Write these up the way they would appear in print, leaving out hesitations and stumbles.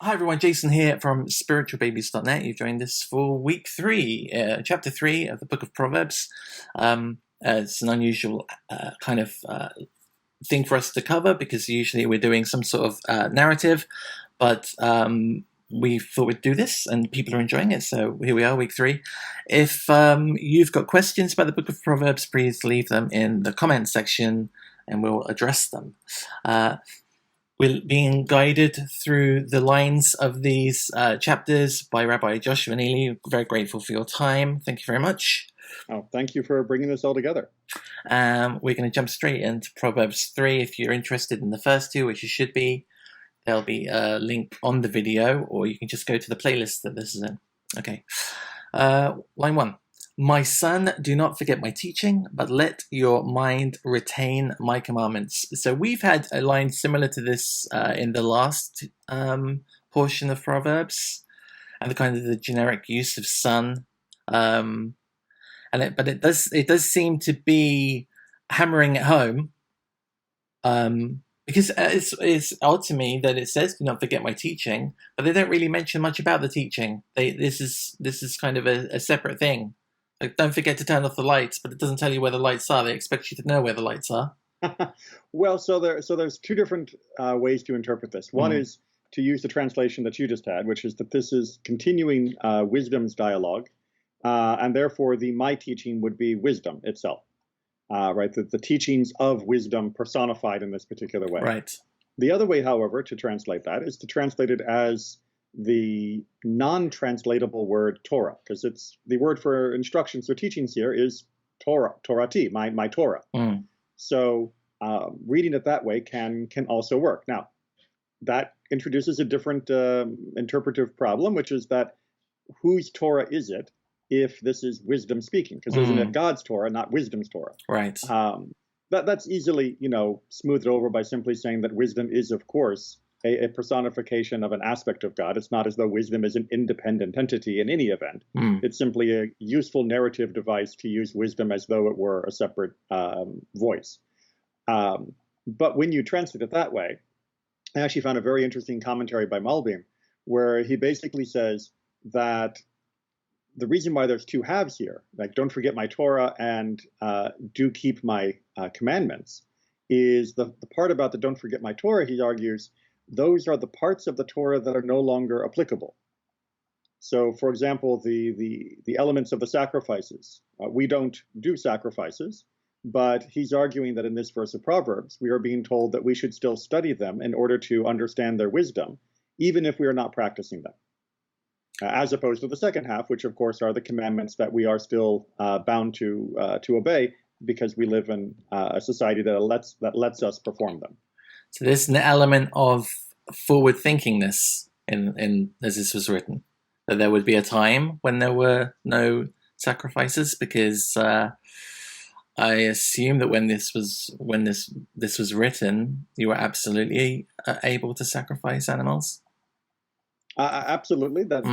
Hi everyone, Jason here from spiritualbabies.net. You've joined us for week 3, chapter 3 of the book of Proverbs. It's an unusual kind of thing for us to cover because usually we're doing some sort of narrative, but we thought we'd do this and people are enjoying it, so here we are, week 3. If you've got questions about the book of Proverbs, please leave them in the comments section and we'll address them. We're being guided through the lines of these chapters by Rabbi Joshua Neely. Very grateful for your time. Thank you very much. Oh, thank you for bringing this all together. We're going to jump straight into Proverbs 3. If you're interested in the first two, which you should be, there'll be a link on the video, or you can just go to the playlist that this is in. Okay. Line 1. My son, do not forget my teaching, but let your mind retain my commandments. So we've had a line similar to this in the last portion of Proverbs, and the kind of the generic use of son. But it does seem to be hammering it home, because it's odd to me that it says do not forget my teaching, but they don't really mention much about the teaching. This is kind of a separate thing. Like, don't forget to turn off the lights, but it doesn't tell you where the lights are. They expect you to know where the lights are. Well, so there's two different ways to interpret this. One is to use the translation that you just had, which is that this is continuing wisdom's dialogue, and therefore the my teaching would be wisdom itself, right? The teachings of wisdom personified in this particular way. Right. The other way, however, to translate that is to translate it as the non-translatable word Torah, because it's the word for instructions or teachings here is Torah, Torati, my Torah. So reading it that way can also work. Now, that introduces a different interpretive problem, which is that whose Torah is it if this is wisdom speaking? Because isn't it God's Torah, not wisdom's Torah? Right. That's easily, smoothed over by simply saying that wisdom is, of course, a personification of an aspect of God. It's not as though wisdom is an independent entity in any event. It's simply a useful narrative device to use wisdom as though it were a separate voice. But when you translate it that way, I actually found a very interesting commentary by Malbim, where he basically says that the reason why there's two halves here, like don't forget my Torah and do keep my commandments, is the part about the don't forget my Torah, he argues, those are the parts of the Torah that are no longer applicable. So, for example, the elements of the sacrifices. We don't do sacrifices, but he's arguing that in this verse of Proverbs, we are being told that we should still study them in order to understand their wisdom, even if we are not practicing them. As opposed to the second half, which, of course, are the commandments that we are still bound to obey because we live in a society that lets us perform them. So there's an element of forward thinkingness in as this was written, that there would be a time when there were no sacrifices, because I assume that when this was written, you were absolutely able to sacrifice animals. Absolutely. That's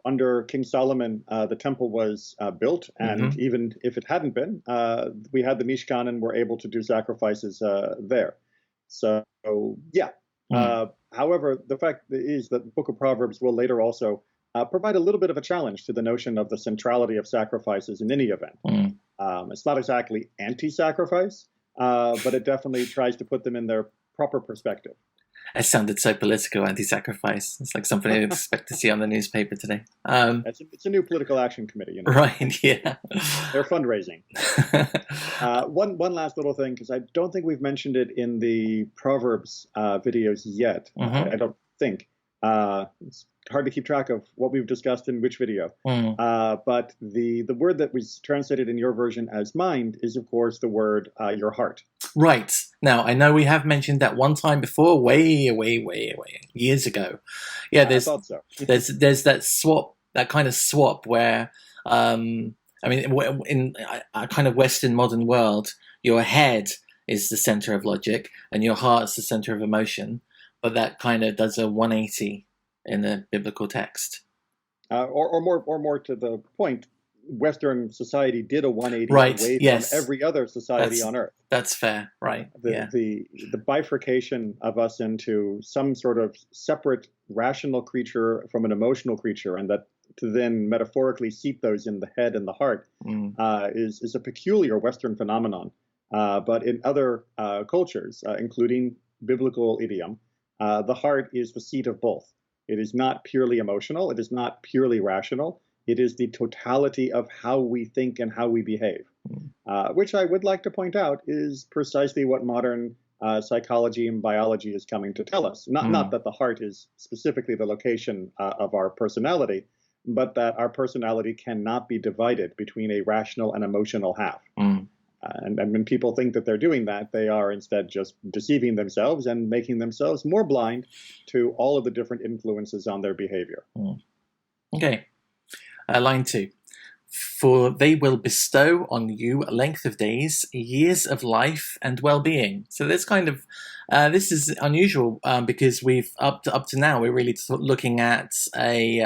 under King Solomon, the temple was built, and even if it hadn't been, we had the Mishkan and were able to do sacrifices there. So, yeah. However, the fact is that the book of Proverbs will later also provide a little bit of a challenge to the notion of the centrality of sacrifices in any event. It's not exactly anti-sacrifice, but it definitely tries to put them in their proper perspective. It sounded so political, anti-sacrifice. It's like something I'd expect to see on the newspaper today. It's a new political action committee. Right, yeah. They're fundraising. One last little thing, because I don't think we've mentioned it in the Proverbs videos yet. I don't think. It's hard to keep track of what we've discussed in which video. But the word that was translated in your version as mind is, of course, the word your heart. Right. Now, I know we have mentioned that one time before, way years ago. Yeah, I thought so. there's that swap, that kind of swap where, in a kind of Western modern world, your head is the center of logic and your heart's the center of emotion, but that kind of does a 180 in the biblical text. Or more to the point, Western society did a 180 Right. away Yes. from every other society on Earth. That's fair. Right. The bifurcation of us into some sort of separate rational creature from an emotional creature, and that to then metaphorically seep those in the head and the heart, is a peculiar Western phenomenon. But in other cultures, including biblical idiom, the heart is the seat of both. It is not purely emotional. It is not purely rational. It is the totality of how we think and how we behave, which I would like to point out is precisely what modern psychology and biology is coming to tell us. Not that the heart is specifically the location of our personality, but that our personality cannot be divided between a rational and emotional half. And when people think that they're doing that, they are instead just deceiving themselves and making themselves more blind to all of the different influences on their behavior. Okay. Line 2. For they will bestow on you a length of days, years of life, and well-being. So this kind of this is unusual because we've up to now we're really looking at a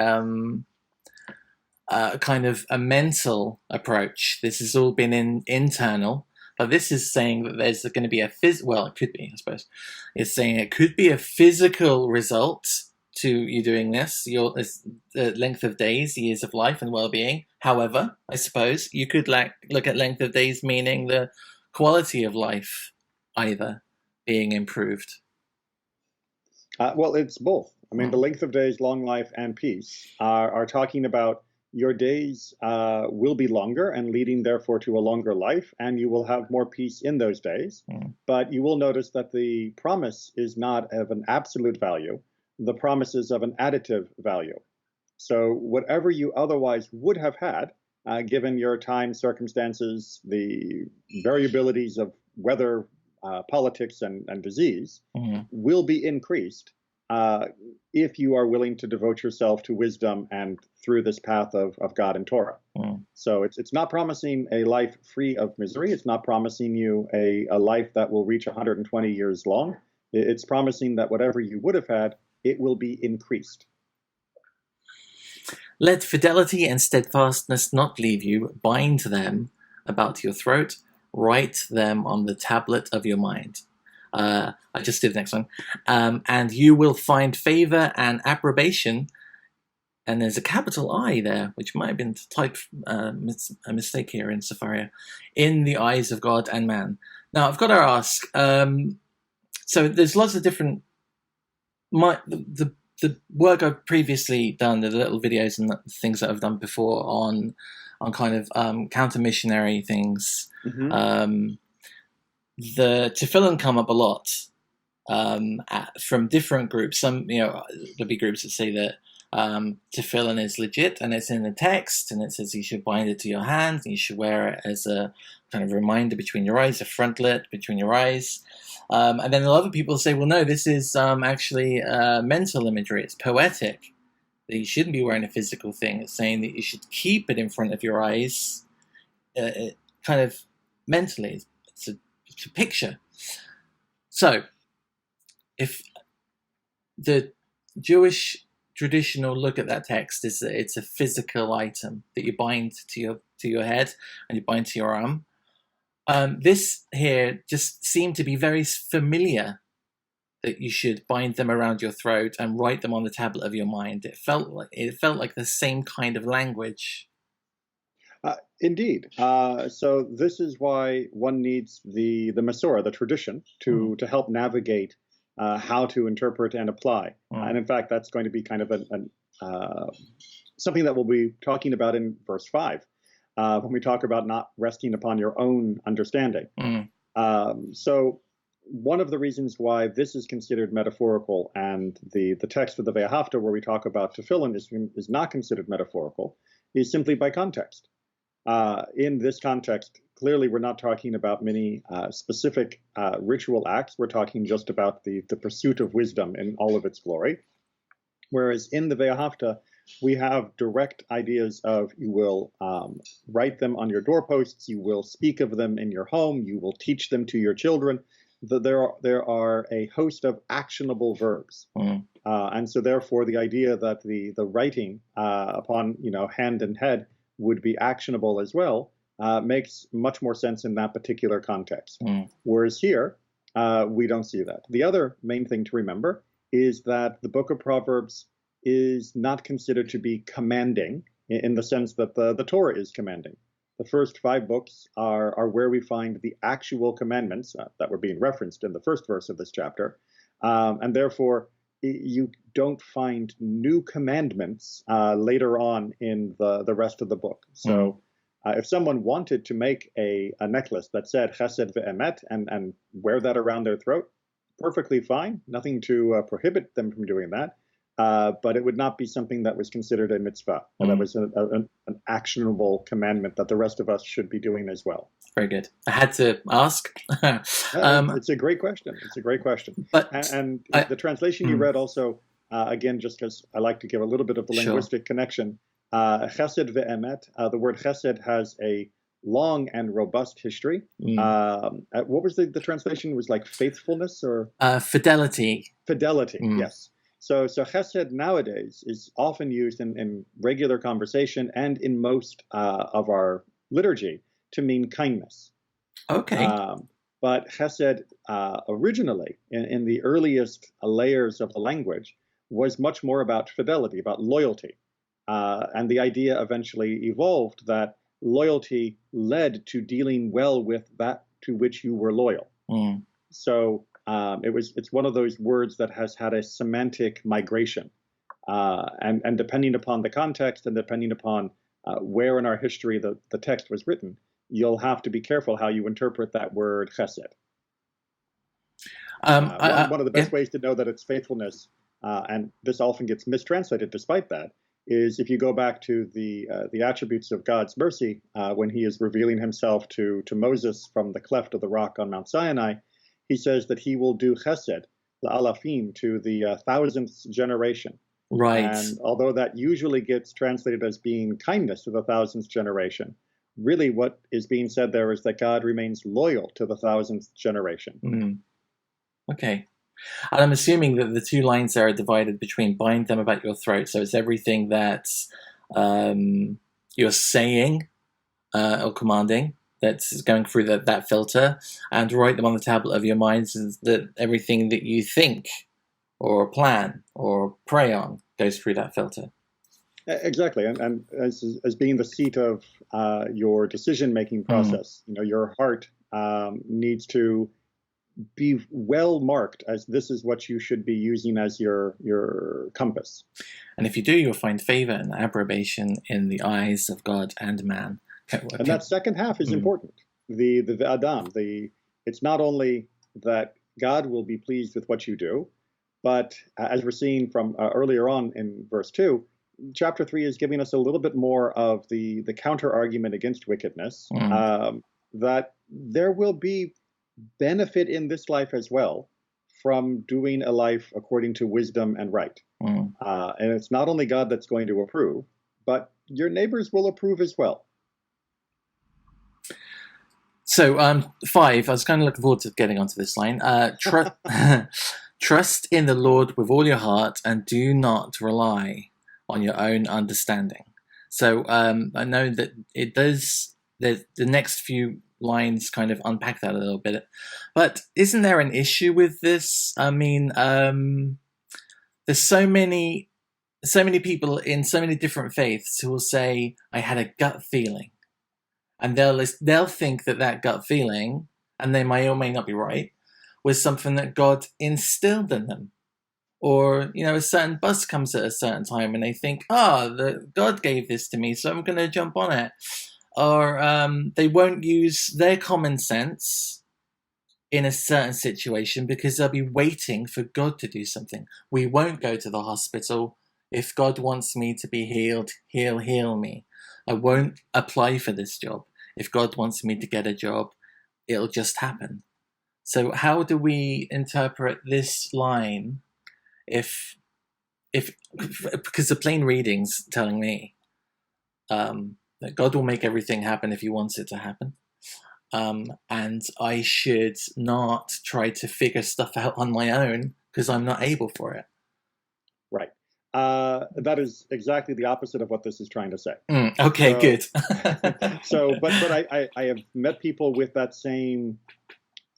kind of a mental approach. This has all been internal, but this is saying that there's going to be a well, it could be, I suppose. It's saying it could be a physical result to you doing this, the length of days, years of life, and well-being. However, I suppose you could look at length of days meaning the quality of life either being improved. Well, it's both. I mean, the length of days, long life, and peace are talking about your days will be longer and leading therefore to a longer life, and you will have more peace in those days. But you will notice that the promise is not of an absolute value. The promise is of an additive value. So whatever you otherwise would have had, given your time, circumstances, the variabilities of weather, politics, and disease, will be increased if you are willing to devote yourself to wisdom and through this path of God and Torah. So it's not promising a life free of misery. It's not promising you a life that will reach 120 years long. It's promising that whatever you would have had, it will be increased. Let fidelity and steadfastness not leave you. Bind them about your throat. Write them on the tablet of your mind. I just did the next one. And you will find favor and approbation. And there's a capital I there, which might have been typed a mistake here in Safaria, in the eyes of God and man. Now, I've got to ask, so there's lots of different, the work I've previously done, the little videos and the things that I've done before on kind of counter-missionary things, the tefillin come up a lot from different groups. Some, there'll be groups that say that tefillin is legit and it's in the text and it says you should bind it to your hands and you should wear it as a kind of reminder between your eyes, a frontlet between your eyes. And then a lot of people say, well, no, this is actually mental imagery. It's poetic. That you shouldn't be wearing a physical thing. It's saying that you should keep it in front of your eyes, kind of mentally. It's a picture. So, if the Jewish traditional look at that text is that it's a physical item that you bind to your head and you bind to your arm, this here just seemed to be very familiar, that you should bind them around your throat and write them on the tablet of your mind. It felt like the same kind of language. Indeed. So this is why one needs the Masorah, the tradition, to help navigate how to interpret and apply. And in fact, that's going to be kind of something that we'll be talking about in verse 5. When we talk about not resting upon your own understanding. So one of the reasons why this is considered metaphorical and the text of the Ve'ahavta where we talk about tefillin is not considered metaphorical is simply by context. In this context, clearly we're not talking about many specific ritual acts. We're talking just about the pursuit of wisdom in all of its glory. Whereas in the Ve'ahavta, we have direct ideas of you will write them on your doorposts, you will speak of them in your home, you will teach them to your children. There are a host of actionable verbs. And so therefore the idea that the writing upon hand and head would be actionable as well, makes much more sense in that particular context. Whereas here, we don't see that. The other main thing to remember is that the book of Proverbs is not considered to be commanding in the sense that the Torah is commanding. The first 5 books are where we find the actual commandments that were being referenced in the first verse of this chapter. And therefore, you don't find new commandments later on in the rest of the book. So if someone wanted to make a necklace that said chesed ve'emet and wear that around their throat, perfectly fine. Nothing to prohibit them from doing that. But it would not be something that was considered a mitzvah. That was an actionable commandment that the rest of us should be doing as well. Very good. I had to ask. It's a great question. It's a great question. But the translation you read also, again, just because I like to give a little bit of the linguistic connection, chesed ve'emet, the word chesed has a long and robust history. What was the translation? It was like faithfulness or? Fidelity. Fidelity, yes. So chesed nowadays is often used in regular conversation and in most of our liturgy to mean kindness. Okay. But chesed originally, in the earliest layers of the language, was much more about fidelity, about loyalty. And the idea eventually evolved that loyalty led to dealing well with that to which you were loyal. So it's one of those words that has had a semantic migration. And depending upon the context and depending upon where in our history the text was written, you'll have to be careful how you interpret that word chesed. One of the best ways to know that it's faithfulness, and this often gets mistranslated despite that, is if you go back to the attributes of God's mercy when he is revealing himself to Moses from the cleft of the rock on Mount Sinai. He says that he will do chesed, la'alafim, to the 1000th generation. Right. And although that usually gets translated as being kindness to the 1000th generation, really what is being said there is that God remains loyal to the 1000th generation. Okay. And I'm assuming that the 2 lines there are divided between bind them about your throat. So it's everything that you're saying or commanding that's going through that filter, and write them on the tablet of your minds, is that everything that you think or plan or pray on goes through that filter. Exactly. And as being the seat of your decision-making process, your heart needs to be well marked as this is what you should be using as your compass. And if you do, you'll find favor and approbation in the eyes of God and man. And that second half is important. The Adam, it's not only that God will be pleased with what you do, but as we're seeing from earlier on in verse 2, chapter 3 is giving us a little bit more of the counter argument against wickedness, that there will be benefit in this life as well from doing a life according to wisdom and right. And it's not only God that's going to approve, but your neighbors will approve as well. So 5, I was kind of looking forward to getting onto this line. Trust in the Lord with all your heart and do not rely on your own understanding. So I know that it does, the next few lines kind of unpack that a little bit. But isn't there an issue with this? I mean, there's so many people in so many different faiths who will say, I had a gut feeling. And they'll think that gut feeling, and they may or may not be right, was something that God instilled in them. Or, a certain bus comes at a certain time and they think, God gave this to me, so I'm going to jump on it. Or they won't use their common sense in a certain situation because they'll be waiting for God to do something. We won't go to the hospital. If God wants me to be healed, he'll heal me. I won't apply for this job. If God wants me to get a job, it'll just happen. So how do we interpret this line if because the plain reading's telling me that God will make everything happen if he wants it to happen. And I should not try to figure stuff out on my own because I'm not able for it. Right. That is exactly the opposite of what this is trying to say. Okay, So, good. but I have met people with that same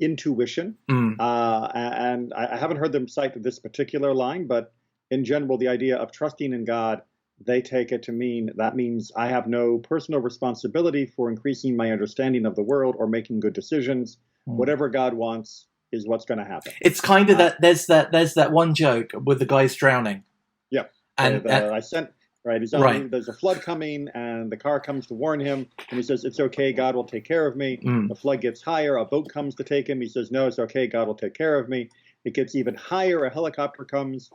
intuition, and I haven't heard them cite this particular line, but in general, the idea of trusting in God, they take it to mean that means I have no personal responsibility for increasing my understanding of the world or making good decisions. Whatever God wants is what's going to happen. It's kind of that there's that one joke with the guys drowning. Yeah, and he's on, there's a flood coming, and the car comes to warn him, and he says, "It's okay, God will take care of me." The flood gets higher, a boat comes to take him. He says, "No, it's okay, God will take care of me." It gets even higher, a helicopter comes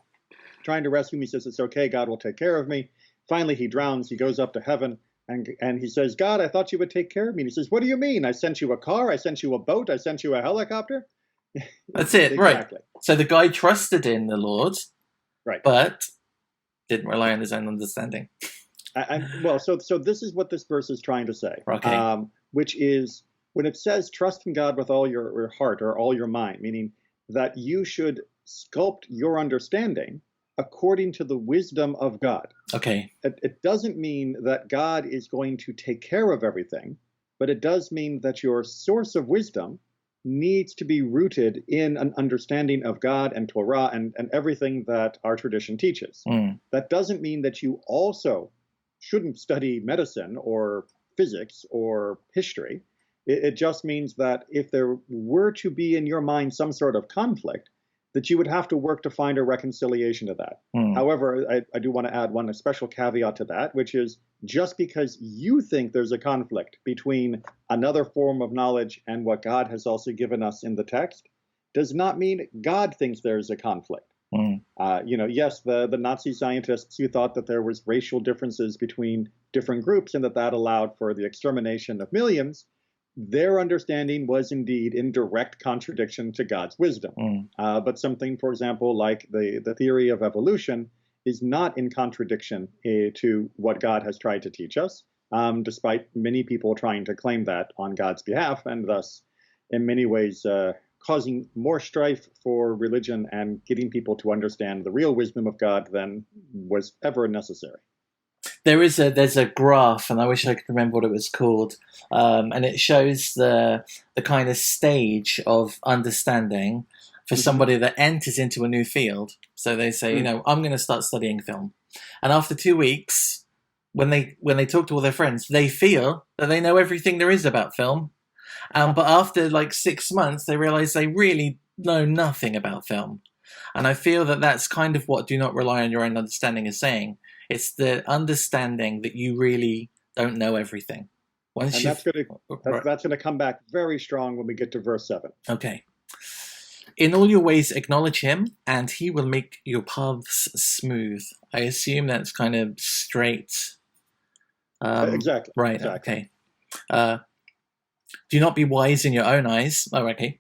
trying to rescue him. He says, "It's okay, God will take care of me." Finally, he drowns. He goes up to heaven, and he says, "God, I thought you would take care of me." And he says, "What do you mean? I sent you a car, I sent you a boat, I sent you a helicopter." That's it, exactly. Right. So the guy trusted in the Lord, right, but didn't rely on his own understanding. So this is what this verse is trying to say, okay. Which is when it says trust in God with all your heart or all your mind, meaning that you should sculpt your understanding according to the wisdom of God. Okay. It doesn't mean that God is going to take care of everything, but it does mean that your source of wisdom needs to be rooted in an understanding of God and Torah and everything that our tradition teaches. That doesn't mean that you also shouldn't study medicine or physics or history. It just means that if there were to be in your mind some sort of conflict, that you would have to work to find a reconciliation to that. However, I do want to add one special caveat to that, which is just because you think there's a conflict between another form of knowledge and what God has also given us in the text, does not mean God thinks there's a conflict. Yes, the Nazi scientists who thought that there was racial differences between different groups and that allowed for the extermination of millions, their understanding was indeed in direct contradiction to God's wisdom. But something, for example, like the theory of evolution is not in contradiction to what God has tried to teach us, despite many people trying to claim that on God's behalf, and thus, in many ways, causing more strife for religion and getting people to understand the real wisdom of God than was ever necessary. There's a graph, and I wish I could remember what it was called, and it shows the kind of stage of understanding for somebody that enters into a new field. So they say, I'm going to start studying film, and after 2 weeks, when they talk to all their friends, they feel that they know everything there is about film, but after like 6 months, they realize they really know nothing about film. And I feel that that's kind of what "do not rely on your own understanding" is saying. It's the understanding that you really don't know everything. That's going to come back very strong when we get to verse 7. Okay. In all your ways acknowledge him, and he will make your paths smooth. I assume that's kind of straight. Exactly. Right, exactly. Okay. Do not be wise in your own eyes. Oh, okay.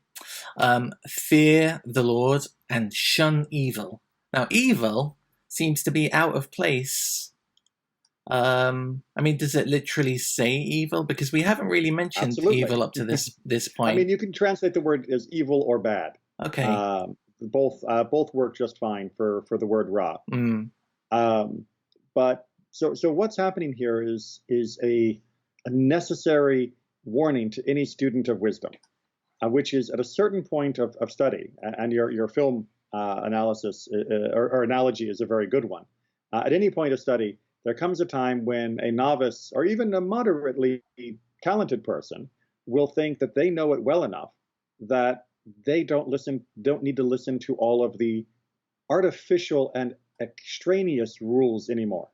Fear the Lord and shun evil. Now, evil seems to be out of place. Does it literally say evil? Because we haven't really mentioned Absolutely. Evil up to this point. You can translate the word as evil or bad. Okay. Both work just fine for the word ra. But so what's happening here is a necessary warning to any student of wisdom, which is at a certain point of study, and your film analysis or analogy is a very good one. At any point of study, there comes a time when a novice or even a moderately talented person will think that they know it well enough that they don't need to listen to all of the artificial and extraneous rules anymore.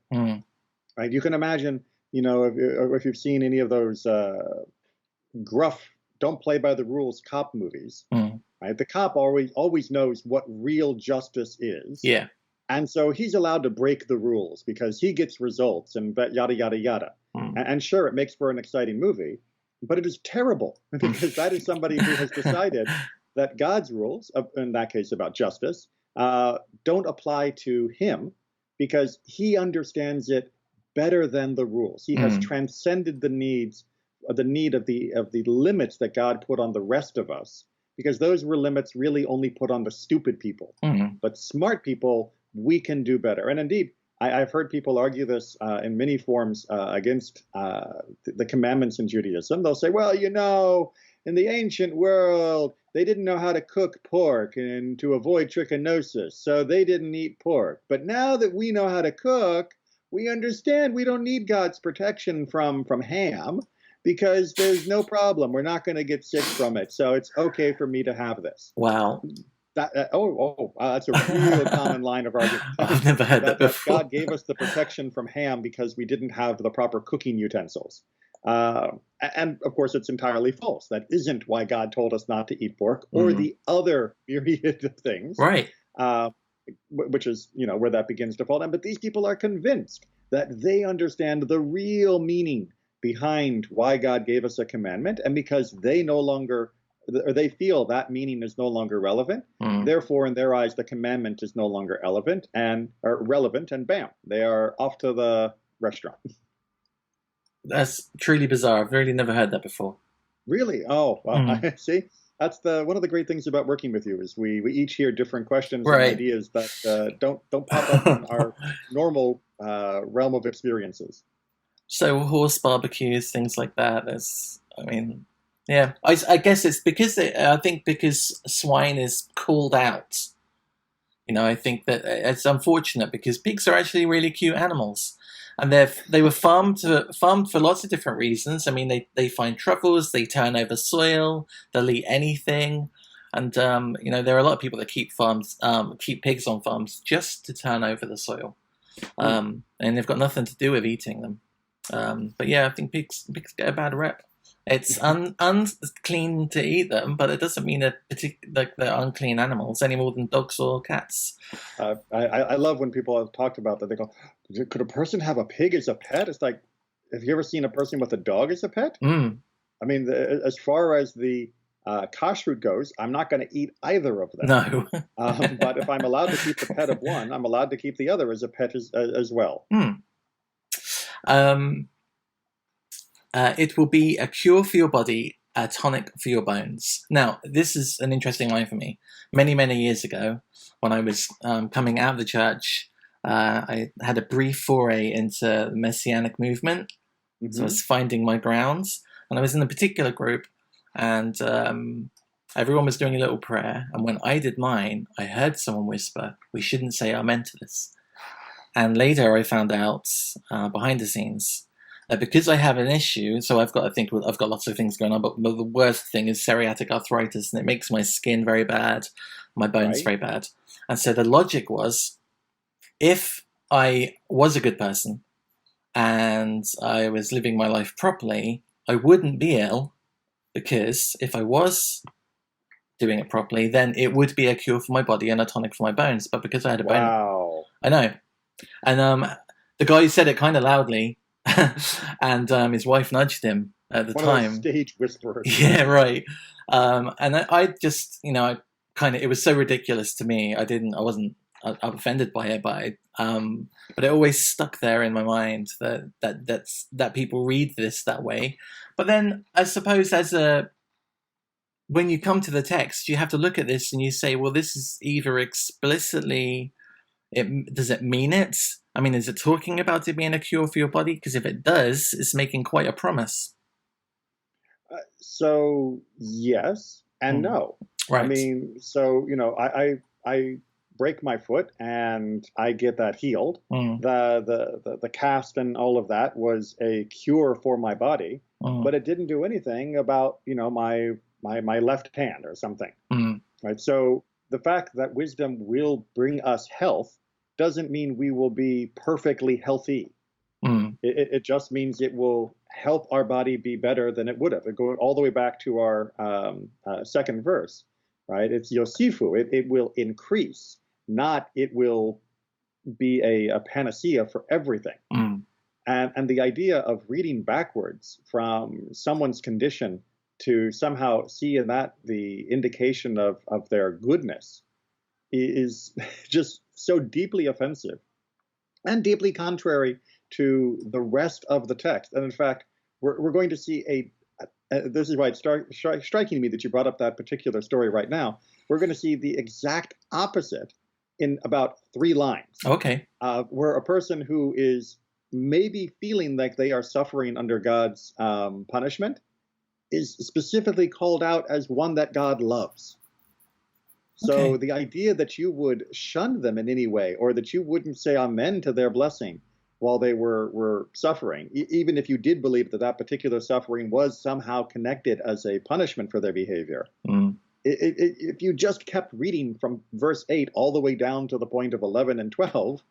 Right? You can imagine, if you've seen any of those gruff, don't play by the rules cop movies. Right? The cop always knows what real justice is. Yeah. And so he's allowed to break the rules because he gets results and yada, yada, yada. And sure, it makes for an exciting movie, but it is terrible because that is somebody who has decided that God's rules, in that case about justice, don't apply to him because he understands it better than the rules. He has transcended the need of the limits that God put on the rest of us, because those were limits really only put on the stupid people. But smart people, we can do better. And indeed, I've heard people argue this in many forms against the commandments in Judaism. They'll say, well, in the ancient world, they didn't know how to cook pork and to avoid trichinosis, so they didn't eat pork. But now that we know how to cook, we understand we don't need God's protection from ham because there's no problem. We're not going to get sick from it, so it's okay for me to have this. Wow. That's a real common line of argument. I've never heard that before. God gave us the protection from ham because we didn't have the proper cooking utensils. And of course, it's entirely false. That isn't why God told us not to eat pork or the other myriad of things. Right. Which is, where that begins to fall down. But these people are convinced that they understand the real meaning behind why God gave us a commandment. And because they feel that meaning is no longer relevant, therefore, in their eyes, the commandment is no longer relevant, and bam, they are off to the restaurant. That's truly bizarre. I've really never heard that before. Really? Oh, well, see, that's one of the great things about working with you is we each hear different questions and ideas that don't pop up in our normal realm of experiences. So horse barbecues, things like that. Yeah, I guess it's because because swine is called out. I think that it's unfortunate because pigs are actually really cute animals. And they were farmed for lots of different reasons. I mean, they find truffles, they turn over soil, they'll eat anything, and there are a lot of people that keep pigs on farms just to turn over the soil, and they've got nothing to do with eating them. But yeah, I think pigs get a bad rep. It's unclean to eat them, but it doesn't mean they're unclean animals any more than dogs or cats. I love when people have talked about that. They go, could a person have a pig as a pet? It's like, have you ever seen a person with a dog as a pet? I mean, as far as the kashrut goes, I'm not going to eat either of them. No. But if I'm allowed to keep the pet of one, I'm allowed to keep the other as a pet as well. It will be a cure for your body, a tonic for your bones. Now, this is an interesting line for me. Many, many years ago, when I was coming out of the church, I had a brief foray into the Messianic movement. So I was finding my grounds. And I was in a particular group, and everyone was doing a little prayer. And when I did mine, I heard someone whisper, "We shouldn't say amen to this." And later I found out, behind the scenes, because I have an issue, so I've got lots of things going on, but the worst thing is psoriatic arthritis, and it makes my skin very bad, my bones very bad. And so the logic was, if I was a good person and I was living my life properly, I wouldn't be ill, because if I was doing it properly, then it would be a cure for my body and a tonic for my bones. But because I had a bone, I know, and the guy said it kind of loudly. And his wife nudged him at the time. Stage whisperers. Yeah, right. And I just, it was so ridiculous to me. I wasn't offended by it, but it always stuck there in my mind that people read this that way. But then I suppose when you come to the text, you have to look at this and you say, well, this is either explicitly, does it mean it? I mean, is it talking about it being a cure for your body? Because if it does, it's making quite a promise. So yes and no. Right. I mean, so I break my foot and I get that healed. The cast and all of that was a cure for my body, but it didn't do anything about my left hand or something. Right. So the fact that wisdom will bring us health doesn't mean we will be perfectly healthy. It just means it will help our body be better than it would have. Going all the way back to our second verse, right? It's Yosifu. It will increase, not it will be a panacea for everything. And the idea of reading backwards from someone's condition to somehow see in that the indication of their goodness is just so deeply offensive and deeply contrary to the rest of the text. And in fact, we're going to see this is why it's striking to me that you brought up that particular story right now. We're going to see the exact opposite in about 3 lines. Okay. Where a person who is maybe feeling like they are suffering under God's punishment is specifically called out as one that God loves. So the idea that you would shun them in any way, or that you wouldn't say amen to their blessing while they were suffering, even if you did believe that that particular suffering was somehow connected as a punishment for their behavior, if you just kept reading from verse 8 all the way down to the point of 11 and 12,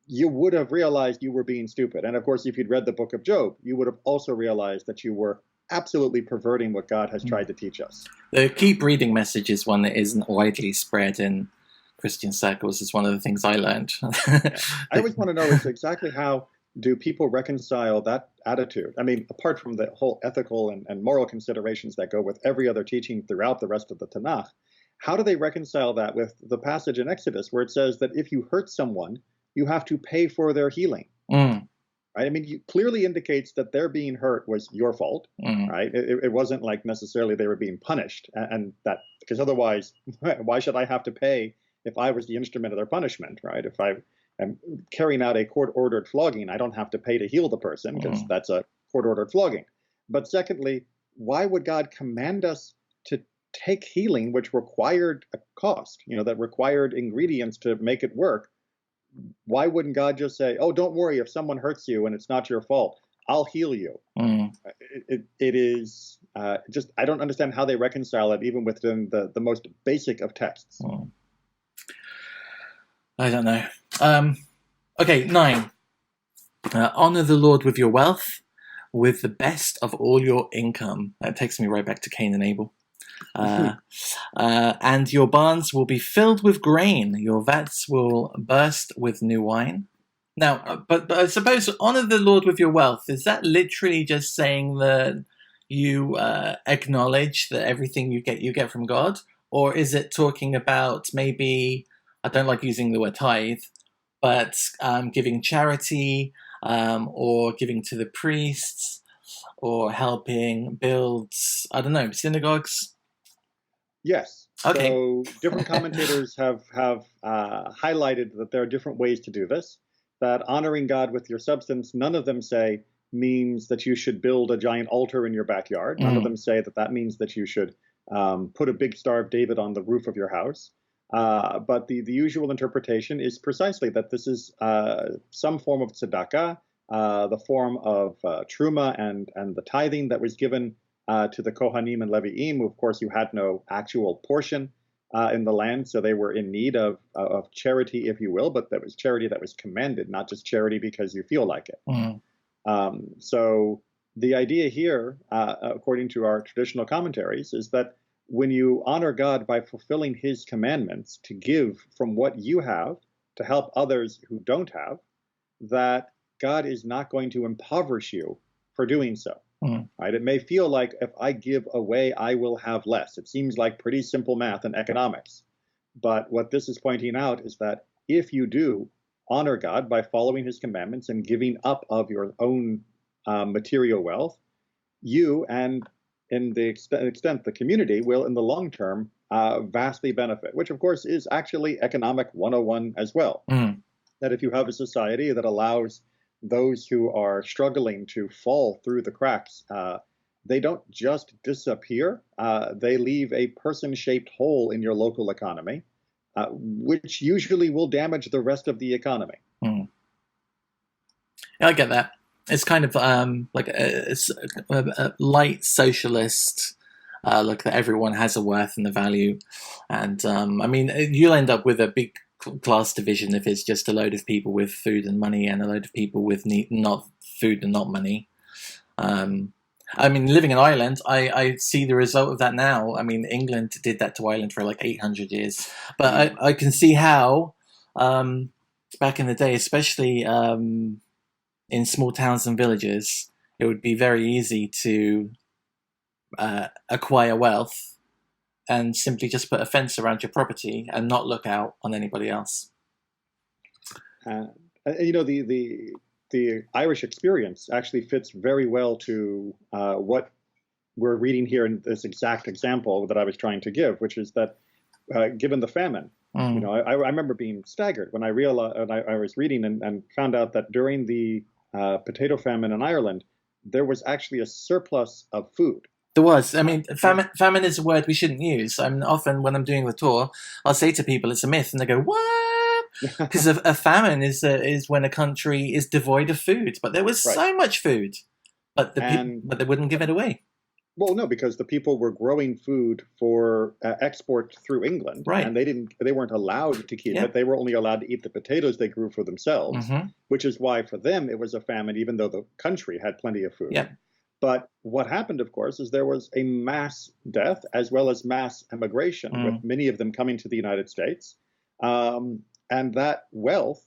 you would have realized you were being stupid. And of course, if you'd read the book of Job, you would have also realized that you were absolutely perverting what God has tried to teach us. The keep reading message is one that isn't widely spread in Christian circles. Is one of the things I learned. Yeah. I always want to know is exactly how do people reconcile that attitude? I mean, apart from the whole ethical and moral considerations that go with every other teaching throughout the rest of the Tanakh, how do they reconcile that with the passage in Exodus where it says that if you hurt someone, you have to pay for their healing? Right? I mean, it clearly indicates that their being hurt was your fault, right? It wasn't like necessarily they were being punished, and that because otherwise, why should I have to pay if I was the instrument of their punishment, right? If I am carrying out a court-ordered flogging, I don't have to pay to heal the person because that's a court-ordered flogging. But secondly, why would God command us to take healing, which required a cost, that required ingredients to make it work? Why wouldn't God just say, oh, don't worry, if someone hurts you and it's not your fault, I'll heal you? It is just, I don't understand how they reconcile it even within the most basic of texts. I don't know. Okay, 9. Honor the Lord with your wealth, with the best of all your income. That takes me right back to Cain and Abel. And your barns will be filled with grain. Your vats will burst with new wine. Now, but I suppose honor the Lord with your wealth. Is that literally just saying that you acknowledge that everything you get from God? Or is it talking about maybe, I don't like using the word tithe, but giving charity or giving to the priests or helping build, I don't know, synagogues? Yes. Okay. So different commentators have highlighted that there are different ways to do this, that honoring God with your substance, none of them say means that you should build a giant altar in your backyard. None of them say that means that you should put a big Star of David on the roof of your house. But the usual interpretation is precisely that this is some form of tzedakah, the form of truma and the tithing that was given to the Kohanim and Levi'im, who, of course, you had no actual portion in the land, so they were in need of charity, if you will, but that was charity that was commanded, not just charity because you feel like it. So the idea here, according to our traditional commentaries, is that when you honor God by fulfilling his commandments to give from what you have to help others who don't have, that God is not going to impoverish you for doing so. Right? It may feel like if I give away, I will have less. It seems like pretty simple math and economics. But what this is pointing out is that if you do honor God by following his commandments and giving up of your own material wealth, you and in the extent the community will in the long term vastly benefit, which of course is actually economic 101 as well. That if you have a society that allows those who are struggling to fall through the cracks, they don't just disappear. They leave a person-shaped hole in your local economy, which usually will damage the rest of the economy. Yeah, I get that. It's kind of like a light socialist look that everyone has a worth and a value. And I mean, you'll end up with a big class division if it's just a load of people with food and money and a load of people with not food and not money. I mean, living in Ireland, I see the result of that now. I mean, England did that to Ireland for like 800 years. But I can see how back in the day, especially in small towns and villages, it would be very easy to acquire wealth and simply just put a fence around your property and not look out on anybody else. The Irish experience actually fits very well to what we're reading here in this exact example that I was trying to give, which is that given the famine, I remember being staggered when I realized, and I was reading and found out that during the potato famine in Ireland, there was actually a surplus of food. There was. I mean, famine is a word we shouldn't use. Often when I'm doing the tour, I'll say to people it's a myth, and they go, "What?" Because a famine is when a country is devoid of food. But there was so much food, but they wouldn't give it away. Well, no, because the people were growing food for export through England, and they weren't allowed to keep it. They were only allowed to eat the potatoes they grew for themselves, which is why for them it was a famine, even though the country had plenty of food. But what happened, of course, is there was a mass death as well as mass emigration, with many of them coming to the United States. And that wealth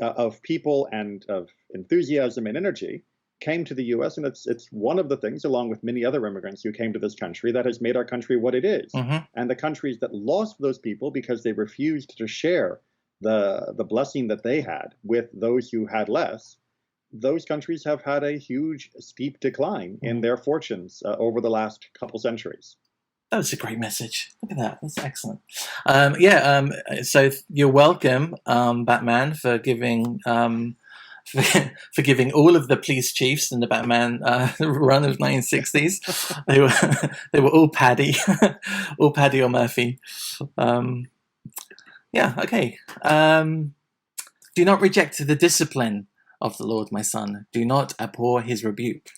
of people and of enthusiasm and energy came to the U.S., and it's one of the things, along with many other immigrants who came to this country, that has made our country what it is. And the countries that lost those people because they refused to share the blessing that they had with those who had less, those countries have had a huge, steep decline in their fortunes over the last couple centuries. That was a great message. Look at that. That's excellent. So you're welcome, Batman, for giving for giving all of the police chiefs in the Batman run of 1960s. They were all Paddy, all Paddy or Murphy. Okay. Do not reject the discipline of the Lord, my son. Do not abhor his rebuke.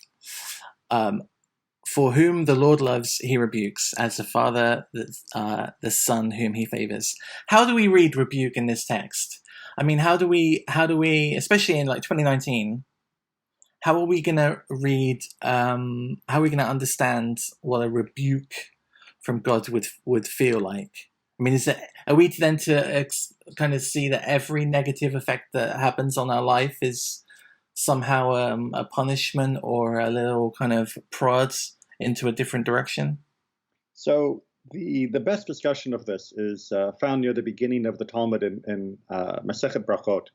For whom the Lord loves, he rebukes, as the father the son whom he favors. How do we read rebuke in this text? I mean, how do we, especially in like 2019, how are we going to read, how are we going to understand what a rebuke from God would feel like? I mean, are we then to kind of see that every negative effect that happens on our life is somehow a punishment or a little kind of prod into a different direction? So the best discussion of this is found near the beginning of the Talmud in Masechet Brachot,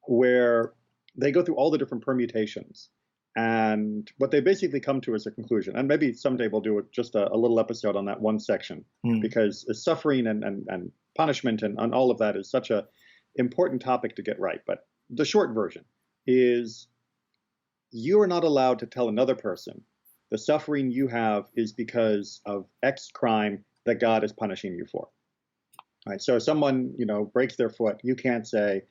where they go through all the different permutations. And what they basically come to is a conclusion. And maybe someday we'll do just a little episode on that one section, because suffering and punishment and all of that is such an important topic to get right. But the short version is, you are not allowed to tell another person the suffering you have is because of X crime that God is punishing you for. All right, so if someone, breaks their foot, you can't say,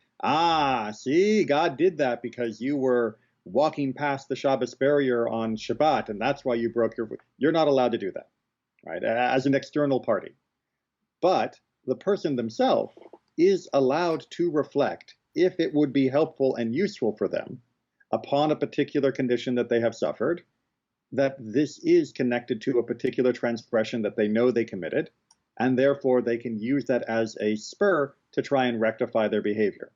see, God did that because you were walking past the Shabbos barrier on Shabbat, and that's why you broke your foot. You're not allowed to do that, right, as an external party. But the person themselves is allowed to reflect if it would be helpful and useful for them upon a particular condition that they have suffered, that this is connected to a particular transgression that they know they committed, and therefore they can use that as a spur to try and rectify their behavior.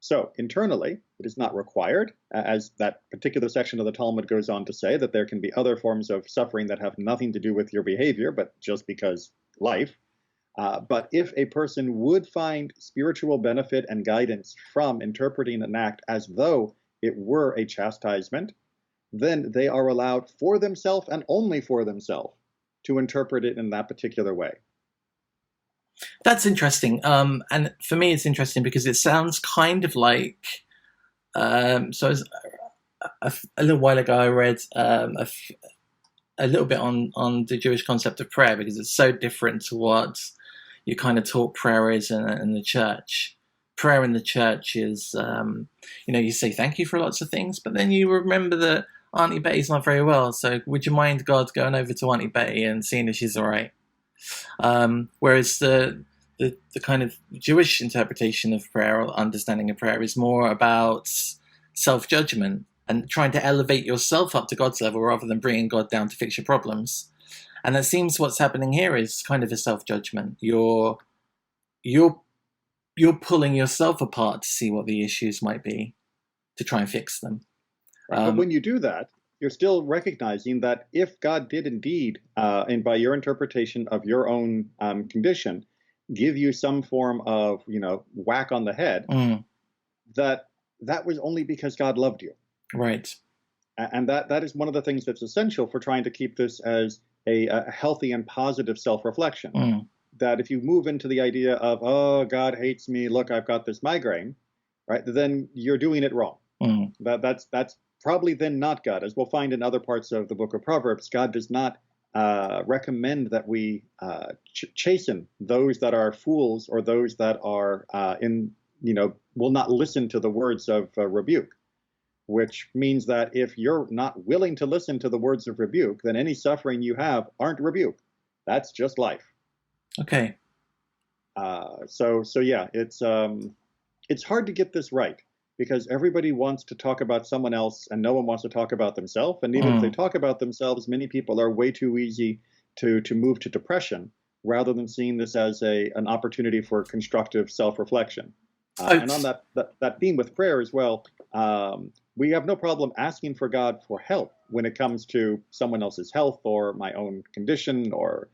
So internally, it is not required, as that particular section of the Talmud goes on to say, that there can be other forms of suffering that have nothing to do with your behavior, but just because life. But if a person would find spiritual benefit and guidance from interpreting an act as though it were a chastisement, then they are allowed for themselves and only for themselves to interpret it in that particular way. That's interesting. And for me, it's interesting because it sounds kind of like, so a little while ago, I read a little bit on the Jewish concept of prayer, because it's so different to what you kind of taught prayer is in the church. Prayer in the church is, you say thank you for lots of things, but then you remember that Auntie Betty's not very well, so would you mind God going over to Auntie Betty and seeing if she's all right? Whereas the kind of Jewish interpretation of prayer, or understanding of prayer, is more about self-judgment and trying to elevate yourself up to God's level rather than bringing God down to fix your problems. And it seems what's happening here is kind of a self-judgment. You're pulling yourself apart to see what the issues might be, to try and fix them. But when you do that, you're still recognizing that if God did indeed, and by your interpretation of your own condition, give you some form of, whack on the head, that was only because God loved you. Right. And that is one of the things that's essential for trying to keep this as a healthy and positive self-reflection. that if you move into the idea of, oh, God hates me, look, I've got this migraine, right, then you're doing it wrong. That's probably then not God. As we'll find in other parts of the book of Proverbs, God does not recommend that we chasten those that are fools or those that are will not listen to the words of rebuke, which means that if you're not willing to listen to the words of rebuke, then any suffering you have aren't rebuke. That's just life. Okay. So yeah, it's hard to get this right because everybody wants to talk about someone else and no one wants to talk about themselves. And even if they talk about themselves, many people are way too easy to move to depression rather than seeing this as an opportunity for constructive self-reflection. And on that theme with prayer as well, we have no problem asking for God for help when it comes to someone else's health or my own condition or,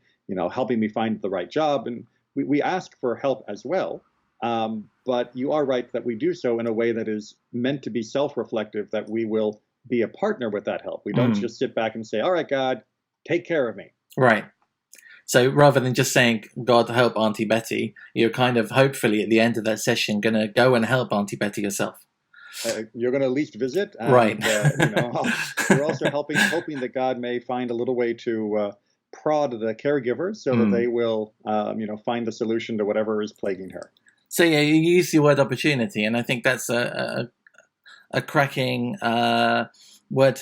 helping me find the right job. And we ask for help as well. But you are right that we do so in a way that is meant to be self-reflective, that we will be a partner with that help. We don't just sit back and say, all right, God, take care of me. Right. So rather than just saying, God, help Auntie Betty, you're kind of hopefully at the end of that session going to go and help Auntie Betty yourself. You're going to at least visit. And, right. You're also hoping that God may find a little way to prod the caregiver so that they will, find the solution to whatever is plaguing her. So yeah, you use the word opportunity, and I think that's a cracking word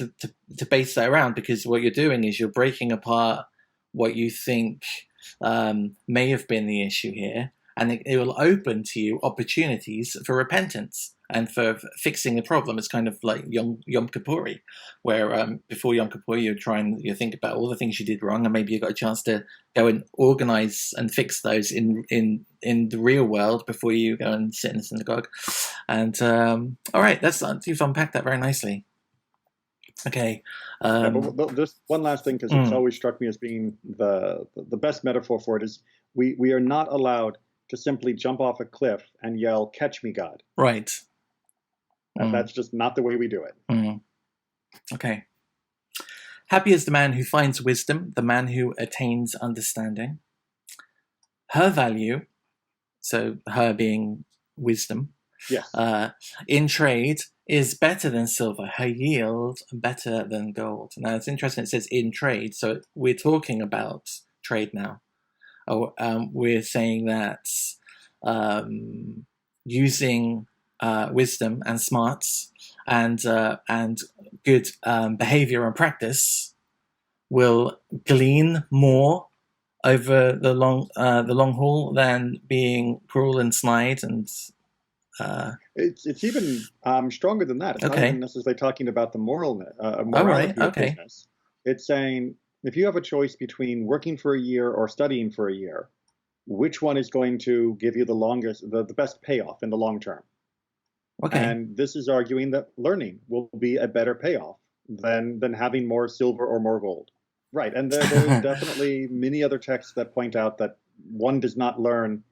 to base that around, because what you're doing is you're breaking apart what you think may have been the issue here, and it will open to you opportunities for repentance and for fixing the problem. It's kind of like Yom Kippur, where before Yom Kippur you think about all the things you did wrong, and maybe you got a chance to go and organize and fix those in the real world before you go and sit in the synagogue. And all right, you've unpacked that very nicely. Okay. But just one last thing, because it's always struck me as being the best metaphor for it is we are not allowed to simply jump off a cliff and yell, "Catch me, God." Right. And that's just not the way we do it. Okay. Happy is the man who finds wisdom, the man who attains understanding. Her value, so her being wisdom, yes, in trade is better than silver, her yield better than gold. Now it's interesting, it says in trade, so we're talking about trade now. We're saying that using wisdom and smarts and good behavior and practice will glean more over the long haul than being cruel and snide and. It's even stronger than that. It's not even necessarily talking about the morality of business. It's saying if you have a choice between working for a year or studying for a year, which one is going to give you the best payoff in the long term? Okay. And this is arguing that learning will be a better payoff than having more silver or more gold. Right. And there's definitely many other texts that point out that one does not learn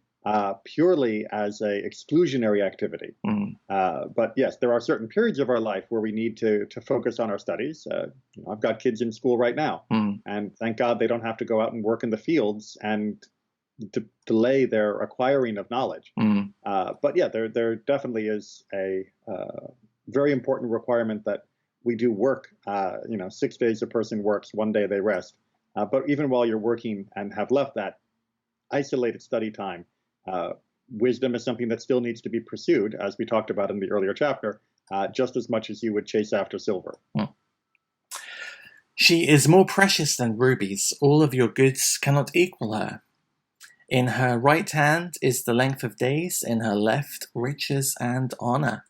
purely as a exclusionary activity. But yes, there are certain periods of our life where we need to focus on our studies. I've got kids in school right now, and thank God they don't have to go out and work in the fields and to delay their acquiring of knowledge. But yeah, there definitely is a very important requirement that we do work. 6 days a person works, 1 day they rest. But even while you're working and have left that isolated study time, wisdom is something that still needs to be pursued, as we talked about in the earlier chapter, just as much as you would chase after silver. She is more precious than rubies. All of your goods cannot equal her. In her right hand is the length of days, in her left riches and honor.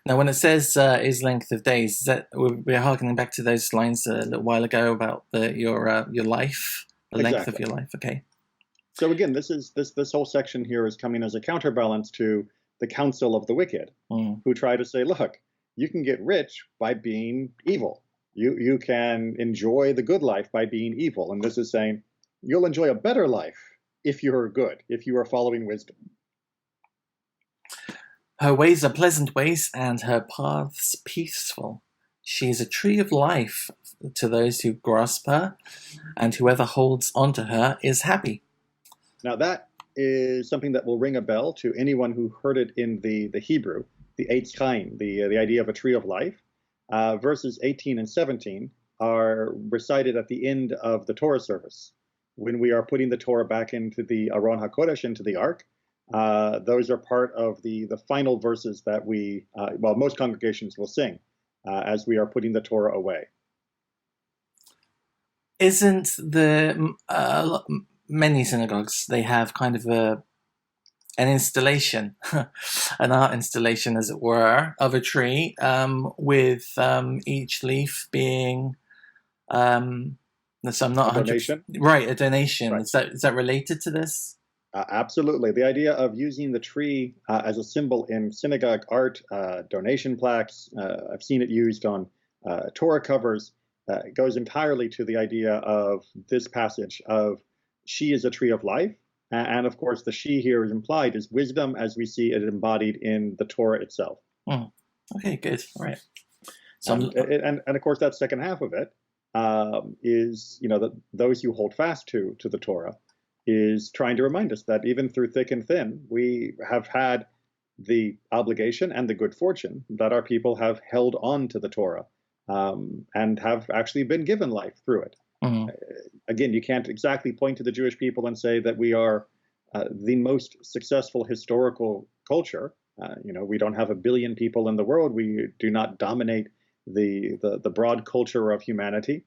Now, when it says is length of days, we're harkening back to those lines a little while ago about your life, the length of your life. Okay. So again, this whole section here is coming as a counterbalance to the counsel of the wicked, who try to say, look, you can get rich by being evil. You can enjoy the good life by being evil. And this is saying you'll enjoy a better life if you're good, if you are following wisdom. Her ways are pleasant ways and her paths peaceful. She is a tree of life to those who grasp her, and whoever holds onto her is happy. Now that is something that will ring a bell to anyone who heard it in the Hebrew, the Eitz Chaim, the idea of a tree of life. Verses 18 and 17 are recited at the end of the Torah service. When we are putting the Torah back into the Aron HaKodesh, into the Ark, those are part of the final verses that most congregations will sing as we are putting the Torah away. Isn't many synagogues, they have kind of an installation, an art installation, as it were, of a tree, with each leaf being so I'm not a donation. Right, a donation. Right. Is that related to this? Absolutely. The idea of using the tree as a symbol in synagogue art, donation plaques, I've seen it used on Torah covers, goes entirely to the idea of this passage of she is a tree of life. And of course, the she here is implied is wisdom as we see it embodied in the Torah itself. Okay, good. All right. So, and of course, that second half of it is, those who hold fast to the Torah is trying to remind us that even through thick and thin, we have had the obligation and the good fortune that our people have held on to the Torah and have actually been given life through it. Again, you can't exactly point to the Jewish people and say that we are the most successful historical culture. We don't have 1 billion people in the world. We do not dominate the broad culture of humanity.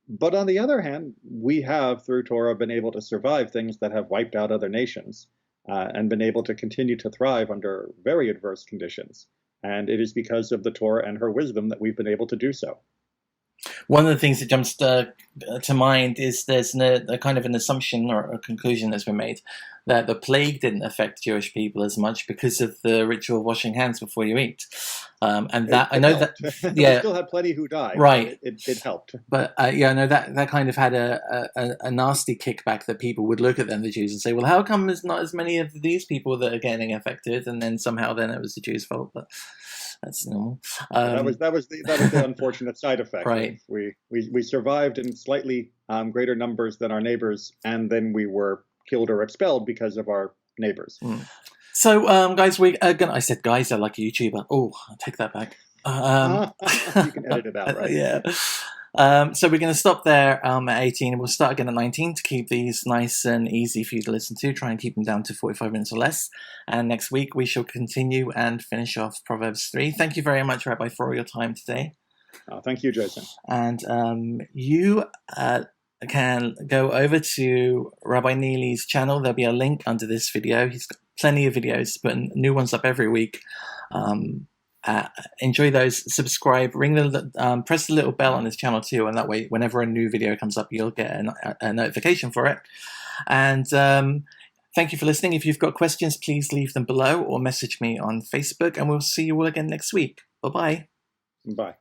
But on the other hand, we have, through Torah, been able to survive things that have wiped out other nations and been able to continue to thrive under very adverse conditions. And it is because of the Torah and her wisdom that we've been able to do so. One of the things that jumps to mind is there's a kind of an assumption or a conclusion that's been made that the plague didn't affect Jewish people as much because of the ritual of washing hands before you eat. And that I know helped. that We still had plenty who died. Right, it helped. But I know that kind of had a nasty kickback that people would look at them, the Jews, and say, "Well, how come there's not as many of these people that are getting affected?" And then somehow then it was the Jews' fault. But that's normal. That was the unfortunate side effect. Right. We survived in slightly greater numbers than our neighbors, and then we were killed or expelled because of our neighbors. So, guys, I said guys, they're like a YouTuber. Oh, I'll take that back. You can edit it out, right? Yeah. So we're going to stop there at 18, and we'll start again at 19 to keep these nice and easy for you to listen to. Try and keep them down to 45 minutes or less. And next week we shall continue and finish off Proverbs 3. Thank you very much, Rabbi, for all your time today. Thank you, Jason. And you can go over to Rabbi Neely's channel. There'll be a link under this video. He's got plenty of videos, putting new ones up every week. Enjoy those, subscribe, press the little bell on his channel too, and that way whenever a new video comes up you'll get a notification for it. And thank you for listening. If you've got questions, please leave them below or message me on Facebook, and we'll see you all again next week. Bye-bye. Bye.